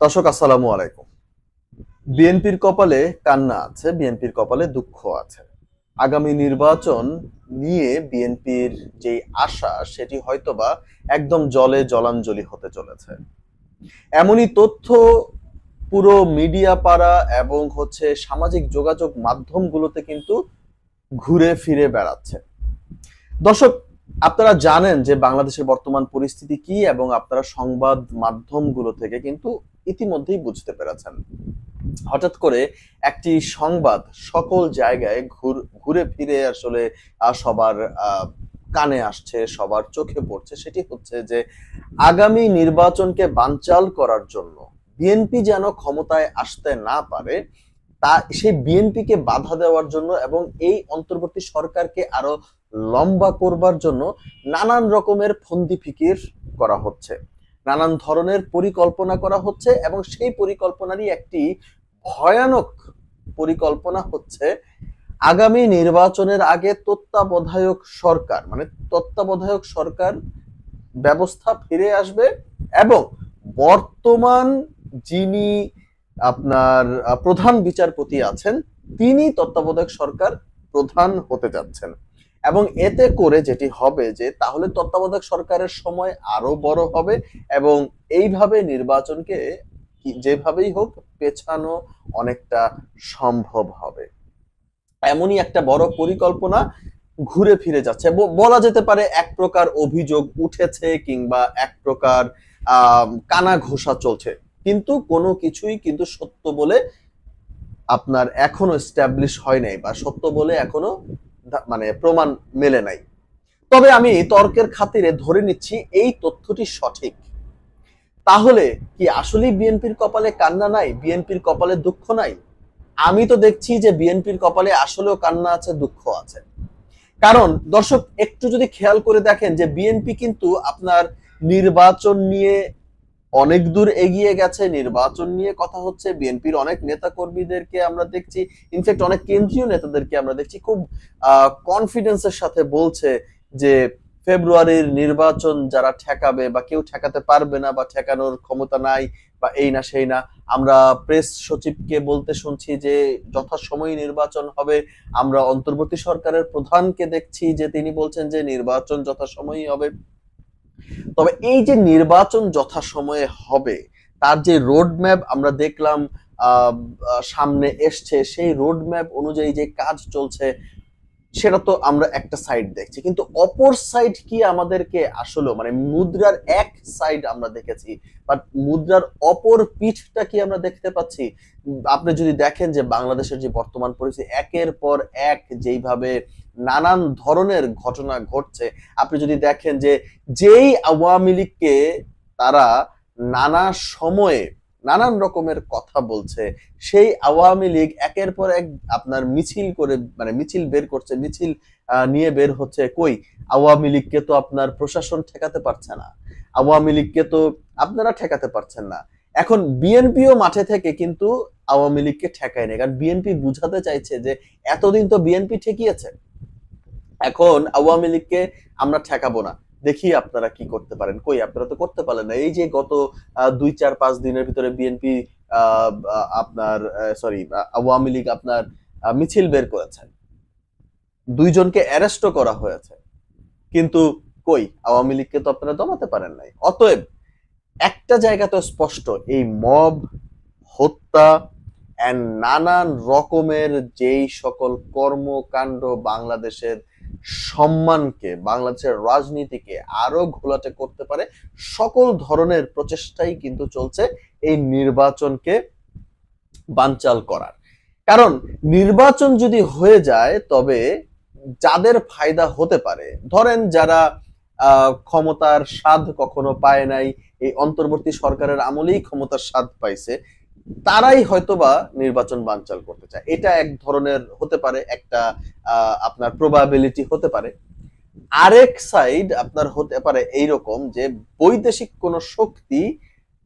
দর্শক আসসালামু আলাইকুম। বিএনপির কপালে কান্না আছে, বিএনপির কপালে দুঃখ আছে। আগামী নির্বাচন নিয়ে বিএনপির যে আশা সেটি হয়তোবা একদম জলে জলাঞ্জলি হতে চলেছে। এমনই তথ্য পুরো মিডিয়া পাড়া এবং সামাজিক যোগাযোগ মাধ্যমগুলোতে কিন্তু ঘুরে ফিরে বেড়াচ্ছে। দর্শক, আপনারা জানেন যে বাংলাদেশের বর্তমান পরিস্থিতি কি এবং আপনারা সংবাদ মাধ্যমগুলো থেকে কিন্তু ইতিমধ্যেই বুঝতে পেরেছেন। হঠাৎ করে একটি সংবাদ সকল জায়গায় ঘুরে ফিরে আসলে সবার কানে আসছে, সবার চোখে পড়ছে। সেটি হচ্ছে যে আগামী নির্বাচনকে বানচাল করার জন্য বিএনপি যেন ক্ষমতায় আসতে না পারে, তা সেই বিএনপিকে বাধা দেওয়ার জন্য এবং এই অন্তর্বর্তী সরকারকে আরো লম্বা করবার জন্য নানান রকমের ফন্দি ফিকির করা হচ্ছে, নানান ধরনের পরিকল্পনা করা হচ্ছে এবং সেই পরিকল্পনারই একটি ভয়ানক পরিকল্পনা হচ্ছে আগামী নির্বাচনের আগে তত্ত্বাবধায়ক সরকার ব্যবস্থা ফিরে আসবে এবং বর্তমান যিনি আপনার প্রধান বিচারপতি আছেন তিনি তত্ত্বাবধায়ক সরকার প্রধান হতে যাচ্ছেন। এবং এতে করে যেটি হবে যে তাহলে তত্ত্বাবধায়ক সরকারের সময় আরো বড় হবে এবং এইভাবে নির্বাচনকে যেভাবেই হোক পেছানো অনেকটা সম্ভব হবে। এমনই একটা বড় পরিকল্পনা ঘুরে ফিরে যাচ্ছে, বলা যেতে পারে এক প্রকার অভিযোগ উঠেছে কিংবা এক প্রকার কানা ঘোষা চলছে, কিন্তু কোনো কিছুই কিন্তু সত্য বলে আপনার এখনো এস্টাবলিশ হয় নাই বা সত্য বলে এখনো মানে প্রমাণ মেলে নাই। তবে আমি তর্কের খাতিরে ধরে নিচ্ছি এই তথ্যটি সঠিক। তাহলে কি আসলেই বিএনপির কপালে কান্না নাই, বিএনপির কপালে দুঃখ নাই? আমি তো দেখছি যে বিএনপির কপালে আসলেও কান্না আছে, দুঃখ আছে। কারণ দর্শক একটু যদি খেয়াল করে দেখেন যে বিএনপি কিন্তু আপনার নির্বাচন নিয়ে অনেক দূর এগিয়ে গেছে, নির্বাচন নিয়ে কথা হচ্ছে, বিএনপির অনেক নেতা কর্মীদেরকে আমরা দেখছি, ইনফ্যাক্ট অনেক কেন্দ্রীয় নেতাদেরকে আমরা দেখছি খুব কনফিডেন্সের সাথে বলছে যে ফেব্রুয়ারির নির্বাচন যারা ঠেকাবে বা কেউ ঠেকাতে পারবে না বা ঠেকানোর ক্ষমতা নাই বা এই না সেই না। আমরা প্রেস সচিবকে বলতে শুনছি যে যথাসময়ে নির্বাচন হবে। আমরা অন্তর্বর্তী সরকারের প্রধানকে দেখছি যে তিনি বলছেন যে নির্বাচন যথাসময়েই হবে। তবে এই যে নির্বাচন যথাসময়ে হবে তার যে রোড ম্যাপ আমরা দেখলাম সামনে এসছে, সেই রোড ম্যাপ অনুযায়ী যে কাজ চলছে সেটা তো আমরা একটা সাইড দেখছি, কিন্তু অপর সাইড কি আমাদেরকে আসলে মানে মুদ্রার এক সাইড আমরা দেখেছি, বাট মুদ্রার অপর পিঠটা কি আমরা দেখতে পাচ্ছি? আপনি যদি দেখেন যে বাংলাদেশের যে বর্তমান পরিস্থিতি একের পর এক যেইভাবে নানান ধরনের ঘটনা ঘটছে, আপনি যদি দেখেন যে যেই আওয়ামী লীগকে তারা নানা সময়ে নানান রকমের কথা বলছে, সেই আওয়ামী লীগ একের পর এক আপনার মিছিল করে মানে মিছিল বের করছে, মিছিল নিয়ে বের হচ্ছে। কই আওয়ামী লীগকে তো আপনার প্রশাসন ঠেকাতে পারছে না, আওয়ামী লীগকে তো আপনারা ঠেকাতে পারছেন না। এখন বিএনপিও মাঠে থেকে কিন্তু আওয়ামী লীগকে ঠেকায় না, কারণ বিএনপি বুঝাতে চাইছে যে এতদিন তো বিএনপি ঠেকিয়েছে, এখন আওয়ামী লীগকে আমরা ঠেকাবো না, দেখি আপনারা কি করতে পারেন। কই আপনারা তো করতে পারলেন না। এই যে গত 2-4-5 দিনের ভিতরে বিএনপি আপনার সরি আওয়ামী লীগ আপনার মিছিল বের করেছে, 2 জনকে অ্যারেস্টও করা হয়েছে, কিন্তু কই আওয়ামী লীগকে তো আপনারা দমাতে পারেন নাই। অতএব একটা জায়গা তো স্পষ্ট, এই মব হত্যা এন্ড নানান রকমের যেই সকল কর্মকাণ্ড বাংলাদেশের সম্মানকে, বাংলাদেশের রাজনীতিকে আরো ঘোলাটে করতে পারে, সকল ধরনের প্রচেষ্টাই কিন্তু চলছে এই নির্বাচনকে বানচাল করার। কারণ নির্বাচন যদি হয়ে যায় তবে যাদের ফায়দা হতে পারে, ধরেন যারা ক্ষমতার স্বাদ কখনো পায় নাই, এই অন্তর্বর্তী সরকারের আমলেই ক্ষমতার স্বাদ পাইছে, তারাই হয়তোবা নির্বাচন বানচাল করতে চায়। এটা এক ধরনের হতে পারে, একটা আপনার প্রবাবিলিটি হতে পারে। আরেক সাইড আপনার হতে পারে এইরকম যে বৈদেশিক কোন শক্তি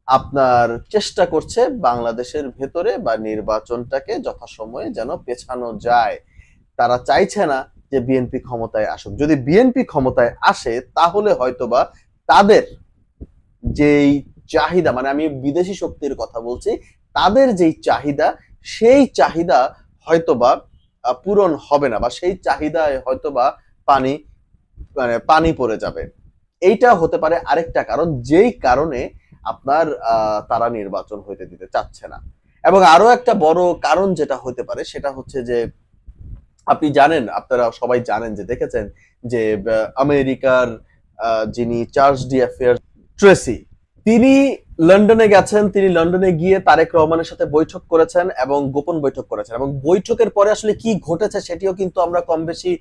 আপনার চেষ্টা করছে বাংলাদেশের ভেতরে বা নির্বাচনটাকে যথাসময়ে যেন পেছানো যায়। তারা চাইছে না যে বিএনপি ক্ষমতায় আসুক। যদি বিএনপি ক্ষমতায় আসে তাহলে হয়তোবা তাদের যেই চাহিদা, মানে আমি বিদেশি শক্তির কথা বলছি, তাদের যেই চাহিদা, সেই চাহিদা হয়তোবা পূরণ হবে না, বা সেই চাহিদায় হয়তোবা পানি পানি পড়ে যাবে। এইটা হতে পারে আরেকটা কারণ, যেই কারণে আপনার তারা নির্বাচন হইতে দিতে চাচ্ছে না। এবং আরো একটা বড় কারণ যেটা হতে পারে সেটা হচ্ছে যে, আপনি জানেন, আপনারা সবাই জানেন যে দেখেছেন যে আমেরিকার যিনি চার্জ ডি অ্যাফেয়ার্স ট্রেসি, তিনি লন্ডনে গেছেন। তিনি লন্ডনে গিয়ে তারেক রহমানের সাথে বৈঠক করেছেন এবং গোপন বৈঠক করেছেন, এবং বৈঠকের পরে আসলে কি ঘটেছে সেটিও কিন্তু আমরা কম বেশি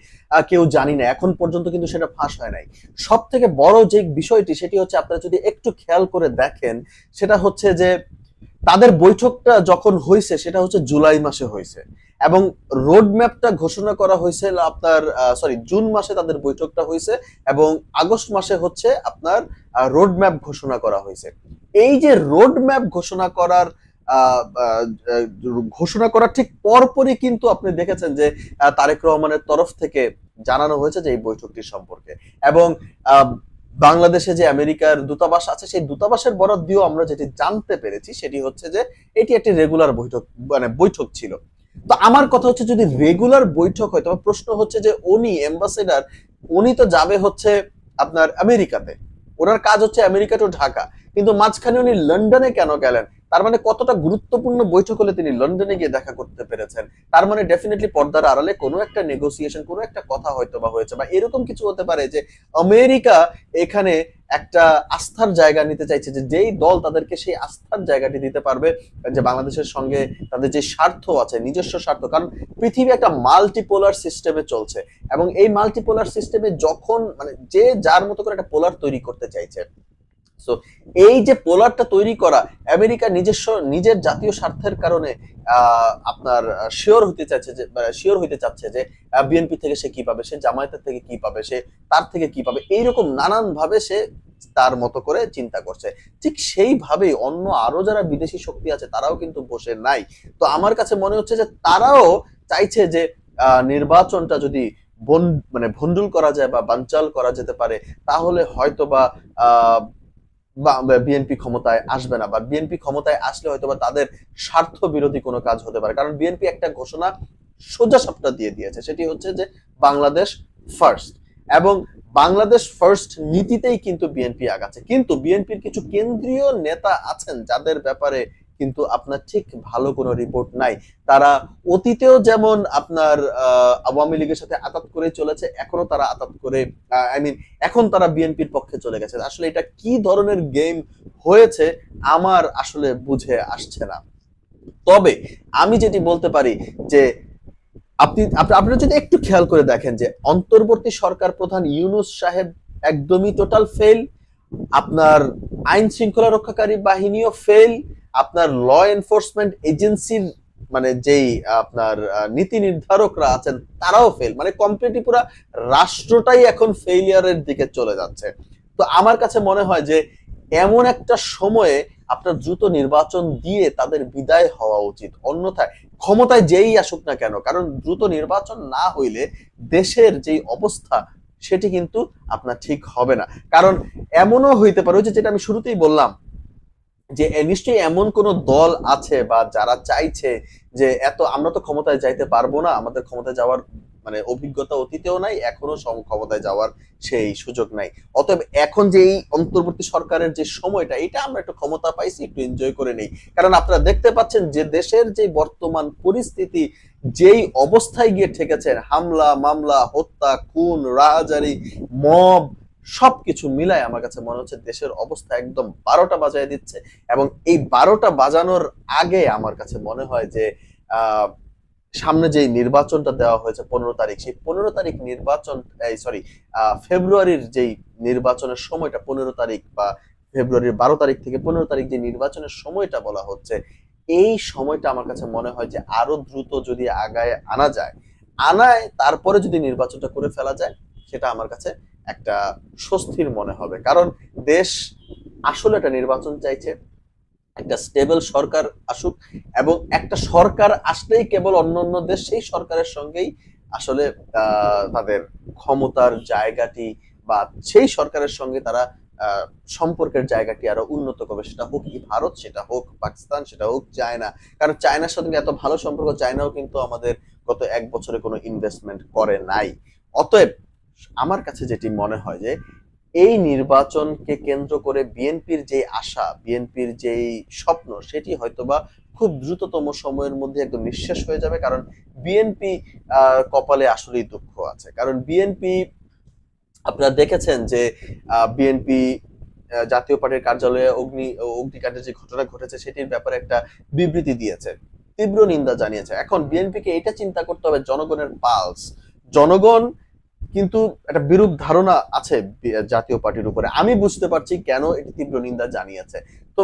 কেউ জানি না, এখন পর্যন্ত কিন্তু সেটা ফাঁস হয় নাই। সব থেকে বড় যে বিষয়টি সেটি হচ্ছে, আপনারা যদি একটু খেয়াল করে দেখেন, সেটা হচ্ছে যে তাদের বৈঠকটা যখন হয়েছে সেটা হচ্ছে জুলাই মাসে হয়েছে, এবং রোড ম্যাপটা ঘোষণা করা হয়েছে আপনার জুন মাসে তাদের বৈঠকটা হয়েছে, এবং আগস্ট মাসে হচ্ছে আপনার রোড ম্যাপ ঘোষণা করা হয়েছে। এই যে রোড ম্যাপ ঘোষণা করার ঠিক পরপরই কিন্তু আপনি দেখেছেন যে তারেক রহমানের তরফ থেকে জানানো হয়েছে যে এই বৈঠকটি সম্পর্কে, এবং বাংলাদেশে যে আমেরিকার দূতাবাস আছে সেই দূতাবাসের বরাত দিয়েও আমরা যেটি জানতে পেরেছি সেটি হচ্ছে যে এটি একটি রেগুলার বৈঠক ছিল। তো আমার কথা হচ্ছে, যদি রেগুলার বৈঠক হয়, তবে প্রশ্ন হচ্ছে যে উনি অ্যাম্বাসেডার, উনি তো যাবে হচ্ছে আপনার আমেরিকাতে, ওনার কাজ হচ্ছে আমেরিকা টু ঢাকা, কিন্তু মাঝখানে উনি লন্ডনে কেন গেলেন? তার মানে কতটা গুরুত্বপূর্ণ বৈঠক হলে তিনি লন্ডনে গিয়ে দেখা করতে পেরেছেন। তার মানে ডেফিনেটলি পর্দার আড়ালে কোনো একটা নেগোসিয়েশন, কোনো একটা কথা হয়তো বা হয়েছে, বা এরকম কিছু হতে পারে যে আমেরিকা এখানে একটা আস্থার জায়গা নিতে চাইছে, যে যেই দল তাদেরকে সেই আস্থার জায়গাটি দিতে পারবে, যে বাংলাদেশের সঙ্গে তাদের যে স্বার্থ আছে, নিজস্ব স্বার্থ, কারণ পৃথিবী একটা মাল্টিপোলার সিস্টেমে চলছে, এবং এই মাল্টিপোলার সিস্টেমে যখন মানে যে যার মতো করে একটা পোলার তৈরি করতে চাইছে, সো এই যে পোলারটা তৈরি করা, আমেরিকা নিজের জাতীয় স্বার্থের কারণে আপনার শিওর হইতে চাচ্ছে যে বিএনপি থেকে সে কি পাবে, সে জামায়াতের থেকে কি পাবে, সে তার থেকে কি পাবে, এইরকম নানান ভাবে সে তার মতো করে চিন্তা করছে। ঠিক সেইভাবেই অন্য আরো যারা বিদেশি শক্তি আছে তারাও কিন্তু বসে নাই। তো আমার কাছে মনে হচ্ছে যে তারাও চাইছে যে নির্বাচনটা যদি ভন্ডুল করা যায় বা বানচাল করা যেতে পারে, তাহলে হয়তোবা বিএনপি ক্ষমতায় আসবে না, বা বিএনপি ক্ষমতায় আসলে হয়তোবা তাদের স্বার্থ বিরোধী কোনো কাজ হতে পারে। কারণ বিএনপি একটা ঘোষণা সোজা সাপটা দিয়ে দিয়েছে, সেটি হচ্ছে যে বাংলাদেশ ফার্স্ট, এবং বাংলাদেশ ফার্স্ট নীতিতেই কিন্তু বিএনপি আগাচ্ছে। কিন্তু বিএনপির কিছু কেন্দ্রীয় নেতা আছেন যাদের ব্যাপারে কিন্তু আপনার ঠিক ভালো কোনো রিপোর্ট নাই। তারা অতীতেও যেমন আপনার আওয়ামী লীগের সাথে আতাত করে চলেছে, এখনো তারা আতাত করে এখন তারা বিএনপির পক্ষে চলে গেছে। আসলে এটা কি ধরনের গেম হয়েছে আমার আসলে বুঝে আসছে না। তবে আমি যেটি বলতে পারি যে, আপনারা যদি একটু খেয়াল করে দেখেন যে অন্তর্বর্তী সরকার প্রধান ইউনূস সাহেব একদমই টোটাল ফেল, আপনার আইন শৃঙ্খলা রক্ষাকারী বাহিনীও ফেল, আপনার ল এনফোর্সমেন্ট এজেন্সির মানে যেই আপনার নীতি নির্ধারকরা আছেন তারাও ফেল, মানে কমপ্লিটলি পুরো রাষ্ট্রটাই এখন ফেইলিয়ারের দিকে চলে যাচ্ছে। তো আমার কাছে মনে হয় যে এমন একটা সময়ে আপনার দ্রুত নির্বাচন দিয়ে তাদের বিদায় হওয়া উচিত, অন্যথায় ক্ষমতায় যেই আসুক না কেন, কারণ দ্রুত নির্বাচন না হইলে দেশের যেই অবস্থা সেটি কিন্তু আপনার ঠিক হবে না। কারণ এমনও হইতে পারে, যেটা আমি শুরুতেই বললাম, যে নিশ্চয়ই এমন কোন দল আছে বা যারা চাইছে যে আমরা তো ক্ষমতায় যাইতে পারবো না, আমাদের ক্ষমতায় যাওয়ার অভিজ্ঞতা অতীতেও নাই, এখনো ক্ষমতায় যাওয়ার সেই সুযোগ নাই, অতএব এখন যে এই অন্তর্বর্তী সরকারের যে সময়টা, এটা আমরা একটু ক্ষমতা পাইছি, একটু এনজয় করে নেই। কারণ আপনারা দেখতে পাচ্ছেন যে দেশের যে বর্তমান পরিস্থিতি, যেই অবস্থায় গিয়ে ঠেকেছে, হামলা মামলা, হত্যা, খুন, রাহাজারি, মব, সবকিছু মিলায় আমার কাছে মনে হচ্ছে দেশের অবস্থা একদম 12টা বাজায় দিচ্ছে। এবং এই 12টা বাজানোর আগে আমার কাছে মনে হয় যে সামনে যে নির্বাচনটা দেওয়া হয়েছে 15 তারিখ, সেই 15 তারিখ নির্বাচন, ফেব্রুয়ারির যেই নির্বাচনের সময়টা 15 তারিখ, বা ফেব্রুয়ারির 12 তারিখ থেকে 15 তারিখ যে নির্বাচনের সময়টা বলা হচ্ছে, এই সময়টা আমার কাছে মনে হয় যে আরো দ্রুত যদি আগায় আনায় তারপরে যদি নির্বাচনটা করে ফেলা যায়, সেটা আমার কাছে একটা স্বস্তির মনে হবে। কারণ দেশ আসলে একটা নির্বাচন চাইছে, একটা স্টেবল সরকার আসুক, এবং একটা সরকার আসলেই কেবল অন্যান্য দেশ সেই সরকারের সঙ্গেই আসলে তাদের ক্ষমতার জায়গাটি, বা সেই সরকারের সঙ্গে তারা সম্পর্কের জায়গাটি আরো উন্নত করবে, সেটা হোক কি ভারত, সেটা হোক পাকিস্তান, সেটা হোক চায়না। কারণ চায়নার সাথে এত ভালো সম্পর্ক, চায়নাও কিন্তু আমাদের গত 1 বছরে কোনো ইনভেস্টমেন্ট করে নাই। অতএব আমার কাছে যেটি মনে হয় যে এই নির্বাচনকে কেন্দ্র করে বিএনপির যে আশা, বিএনপির যেই স্বপ্ন, সেটি হয়তোবা খুব দ্রুততম সময়ের মধ্যে একদম নিঃশেষ হয়ে যাবে। কারণ বিএনপি কপালে আসলেই দুঃখ আছে। কারণ বিএনপি, আপনারা দেখেছেন যে বিএনপি জাতীয় পার্টির কার্যালয়ে অগ্নিকাণ্ডের যে ঘটনা ঘটেছে সেটির ব্যাপারে একটা বিবৃতি দিয়েছে, তীব্র নিন্দা জানিয়েছে। এখন বিএনপিকে এটা চিন্তা করতে হবে জনগণের পালস। জনগণ কিন্তু একটা বিরূপ ধারণা আছে জাতীয় পার্টির উপরে। আমি বুঝতে পারছি কেন এটি তীব্র নিন্দা জানিয়েছে। তো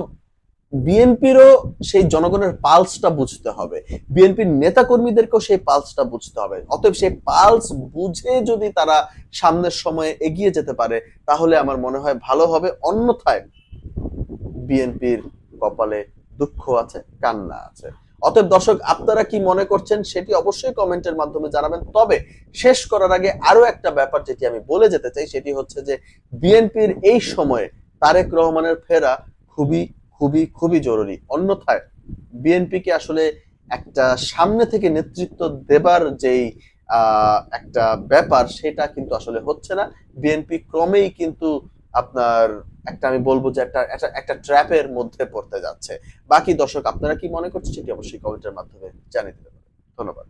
বিএনপিরও সেই জনগণের পালসটা বুঝতে হবে, বিএনপির নেতা কর্মীদেরকেও সেই পালসটা বুঝতে হবে। অতএব সেই পালস বুঝে যদি তারা সামনের সময়ে এগিয়ে যেতে পারে তাহলে আমার মনে হয় ভালো হবে। অন্যথায় বিএনপির কপালে দুঃখ আছে, কান্না আছে। অতএব দর্শক, আপনারা কি মনে করছেন সেটি অবশ্যই কমেন্টের মাধ্যমে জানাবেন। তবে শেষ করার আগে আরো একটা ব্যাপার যেটি আমি বলে যেতে চাই, সেটি হচ্ছে যে বিএনপির এই সময়ে তারেক রহমানের ফেরা খুবই খুবই খুবই জরুরি। অন্যথায় বিএনপিকে আসলে একটা সামনে থেকে নেতৃত্ব দেবার যেই একটা ব্যাপার, সেটা কিন্তু আসলে হচ্ছে না। বিএনপি ক্রমেই কিন্তু আপনার একটা, আমি বলবো যে একটা একটা একটা ট্র্যাপের মধ্যে পড়তে যাচ্ছে। বাকি দর্শক আপনারা কি মনে করছেন সেটি অবশ্যই কমেন্টের মাধ্যমে জানিয়ে দিতে পারেন। ধন্যবাদ।